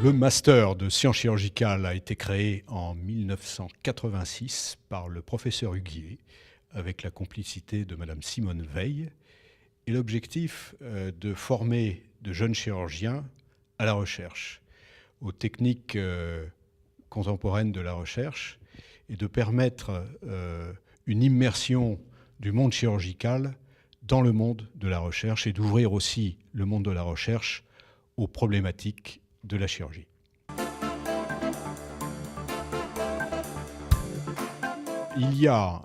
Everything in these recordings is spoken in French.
Le master de sciences chirurgicales a été créé en 1986 par le professeur Huguier, avec la complicité de Madame Simone Veil, et l'objectif de former de jeunes chirurgiens à la recherche, aux techniques contemporaines de la recherche, et de permettre une immersion du monde chirurgical dans le monde de la recherche, et d'ouvrir aussi le monde de la recherche aux problématiques de la chirurgie. Il y a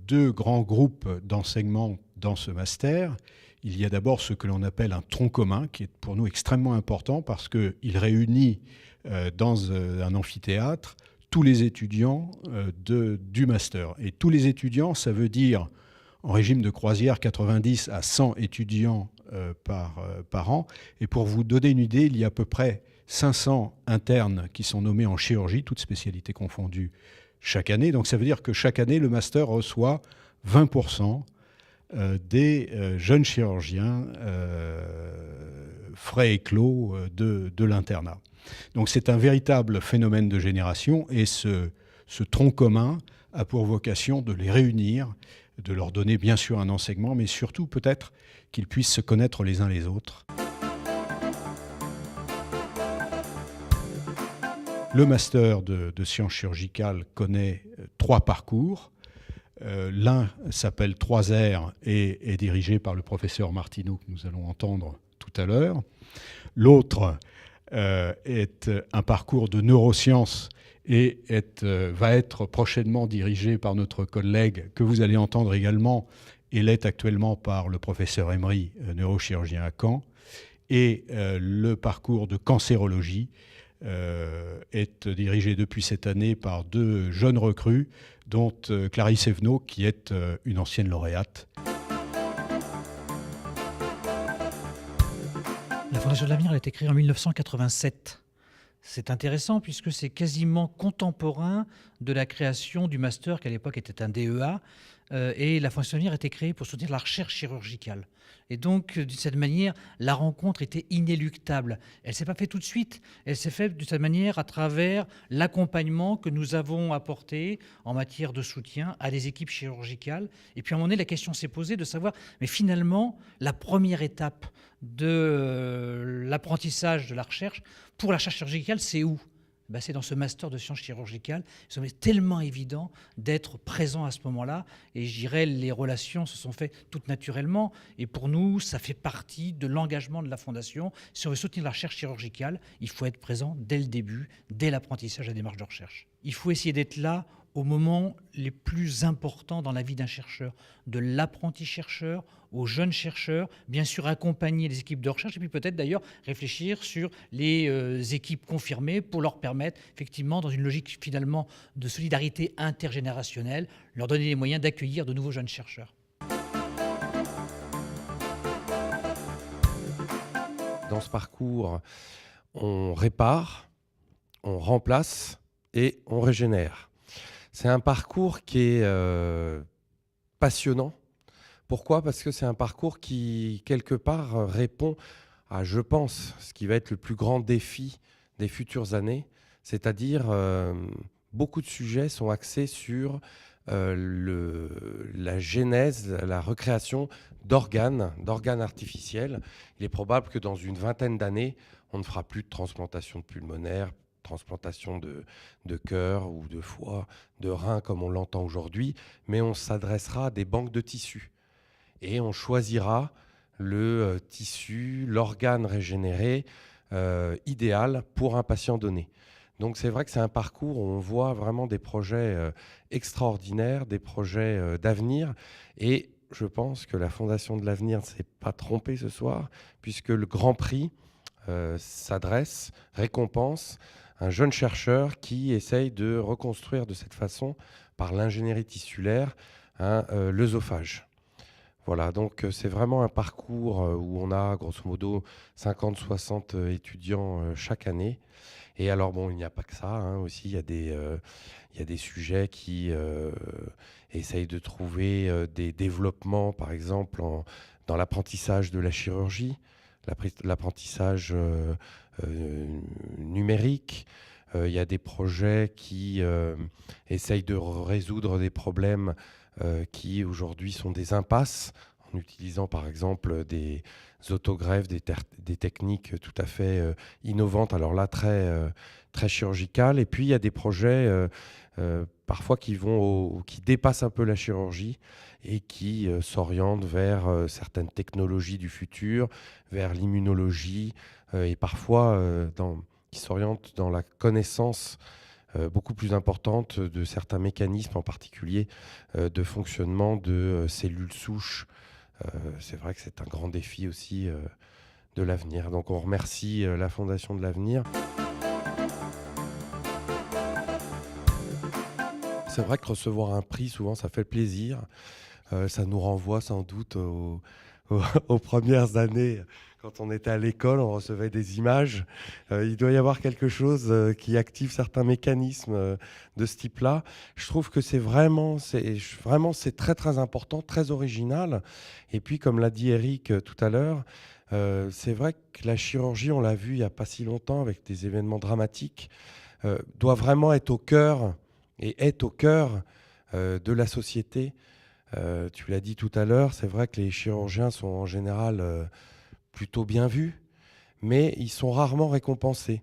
deux grands groupes d'enseignement dans ce master. Il y a d'abord ce que l'on appelle un tronc commun, qui est pour nous extrêmement important parce qu'il réunit dans un amphithéâtre tous les étudiants du master. Et tous les étudiants, ça veut dire, en régime de croisière, 90 à 100 étudiants par an. Et pour vous donner une idée, il y a à peu près 500 internes qui sont nommés en chirurgie, toutes spécialités confondues, chaque année. Donc ça veut dire que chaque année, le master reçoit 20% des jeunes chirurgiens frais et clos de l'internat. Donc c'est un véritable phénomène de génération, et ce tronc commun a pour vocation de les réunir, de leur donner bien sûr un enseignement, mais surtout peut-être qu'ils puissent se connaître les uns les autres. Le master de sciences chirurgicales connaît 3 parcours. L'un s'appelle 3R et est dirigé par le professeur Martineau, que nous allons entendre tout à l'heure. L'autre est un parcours de neurosciences et va être prochainement dirigé par notre collègue, que vous allez entendre également, et l'est actuellement par le professeur Emery, neurochirurgien à Caen. Et le parcours de cancérologie est dirigé depuis cette année par 2 jeunes recrues, dont Clarisse Evenot, qui est une ancienne lauréate. La Fondation de l'Avenir a été créée en 1987. C'est intéressant puisque c'est quasiment contemporain de la création du master, qui à l'époque était un DEA, et la Fondation de l'Avenir a été créée pour soutenir la recherche chirurgicale. Et donc, d'une certaine manière, la rencontre était inéluctable. Elle ne s'est pas faite tout de suite. Elle s'est faite d'une certaine manière à travers l'accompagnement que nous avons apporté en matière de soutien à des équipes chirurgicales. Et puis, à un moment donné, la question s'est posée de savoir, mais finalement, la première étape de l'apprentissage de la recherche pour la recherche chirurgicale, c'est où ? C'est dans ce master de sciences chirurgicales. C'est tellement évident d'être présent à ce moment-là. Et je dirais, les relations se sont faites toutes naturellement. Et pour nous, ça fait partie de l'engagement de la Fondation. Si on veut soutenir la recherche chirurgicale, il faut être présent dès le début, dès l'apprentissage de la démarche de recherche. Il faut essayer d'être là au moment les plus importants dans la vie d'un chercheur, de l'apprenti chercheur aux jeunes chercheurs, bien sûr accompagner les équipes de recherche et puis peut-être d'ailleurs réfléchir sur les équipes confirmées pour leur permettre effectivement, dans une logique finalement de solidarité intergénérationnelle, leur donner les moyens d'accueillir de nouveaux jeunes chercheurs. Dans ce parcours, on répare, on remplace et on régénère. C'est un parcours qui est passionnant. Pourquoi ? Parce que c'est un parcours qui, quelque part, répond à, je pense, ce qui va être le plus grand défi des futures années, c'est-à-dire beaucoup de sujets sont axés sur la genèse, la recréation d'organes artificiels. Il est probable que dans une vingtaine d'années, on ne fera plus de transplantation de pulmonaire, transplantation de cœur ou de foie, de rein comme on l'entend aujourd'hui, mais on s'adressera à des banques de tissus. Et on choisira le tissu, l'organe régénéré idéal pour un patient donné. Donc c'est vrai que c'est un parcours où on voit vraiment des projets extraordinaires, des projets d'avenir. Et je pense que la Fondation de l'Avenir ne s'est pas trompée ce soir, puisque le Grand Prix s'adresse, récompense un jeune chercheur qui essaye de reconstruire de cette façon, par l'ingénierie tissulaire, l'œsophage. Voilà, donc c'est vraiment un parcours où on a grosso modo 50-60 étudiants chaque année. Et alors bon, il n'y a pas que ça, hein, aussi il y a des sujets qui essayent de trouver des développements, par exemple dans l'apprentissage de la chirurgie, l'apprentissage numérique. Il y a des projets qui essayent de résoudre des problèmes qui aujourd'hui sont des impasses, en utilisant par exemple des autogreffes, des techniques tout à fait innovantes, alors là très chirurgicales. Et puis il y a des projets parfois qui dépassent un peu la chirurgie et qui s'orientent vers certaines technologies du futur, vers l'immunologie et parfois qui s'orientent dans la connaissance beaucoup plus importante de certains mécanismes, en particulier de fonctionnement de cellules souches. C'est vrai que c'est un grand défi aussi de l'avenir. Donc on remercie la Fondation de l'Avenir. C'est vrai que recevoir un prix, souvent, ça fait plaisir. Ça nous renvoie sans doute aux premières années. Quand on était à l'école, on recevait des images. Il doit y avoir quelque chose qui active certains mécanismes de ce type-là. Je trouve que c'est très très important, très original. Et puis, comme l'a dit Eric tout à l'heure, c'est vrai que la chirurgie, on l'a vu il n'y a pas si longtemps avec des événements dramatiques, doit vraiment être au cœur et est au cœur de la société. Tu l'as dit tout à l'heure, c'est vrai que les chirurgiens sont en général plutôt bien vus, mais ils sont rarement récompensés.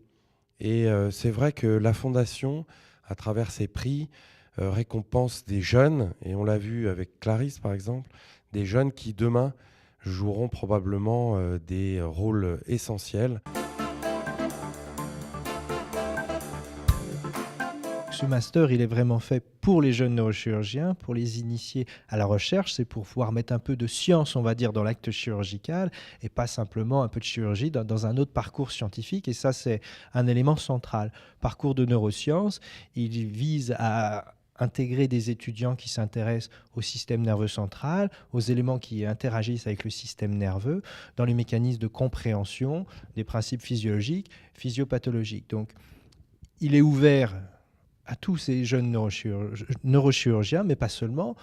Et c'est vrai que la Fondation, à travers ses prix, récompense des jeunes, et on l'a vu avec Clarisse par exemple, des jeunes qui demain joueront probablement des rôles essentiels. Ce master, il est vraiment fait pour les jeunes neurochirurgiens, pour les initier à la recherche. C'est pour pouvoir mettre un peu de science, on va dire, dans l'acte chirurgical et pas simplement un peu de chirurgie dans un autre parcours scientifique. Et ça, c'est un élément central. Parcours de neurosciences, il vise à intégrer des étudiants qui s'intéressent au système nerveux central, aux éléments qui interagissent avec le système nerveux, dans les mécanismes de compréhension des principes physiologiques, physiopathologiques. Donc, il est ouvert à tous ces jeunes neurochirurgiens, mais pas seulement,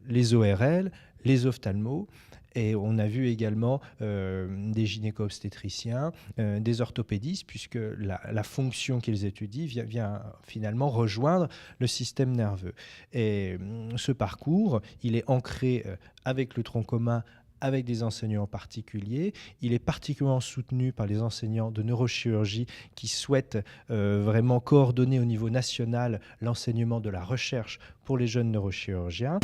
les ORL, les ophtalmos, et on a vu également des gynéco-obstétriciens, des orthopédistes, puisque la fonction qu'ils étudient vient finalement rejoindre le système nerveux. Et ce parcours, il est ancré avec le tronc commun, avec des enseignants particuliers. Il est particulièrement soutenu par les enseignants de neurochirurgie qui souhaitent vraiment coordonner au niveau national l'enseignement de la recherche pour les jeunes neurochirurgiens.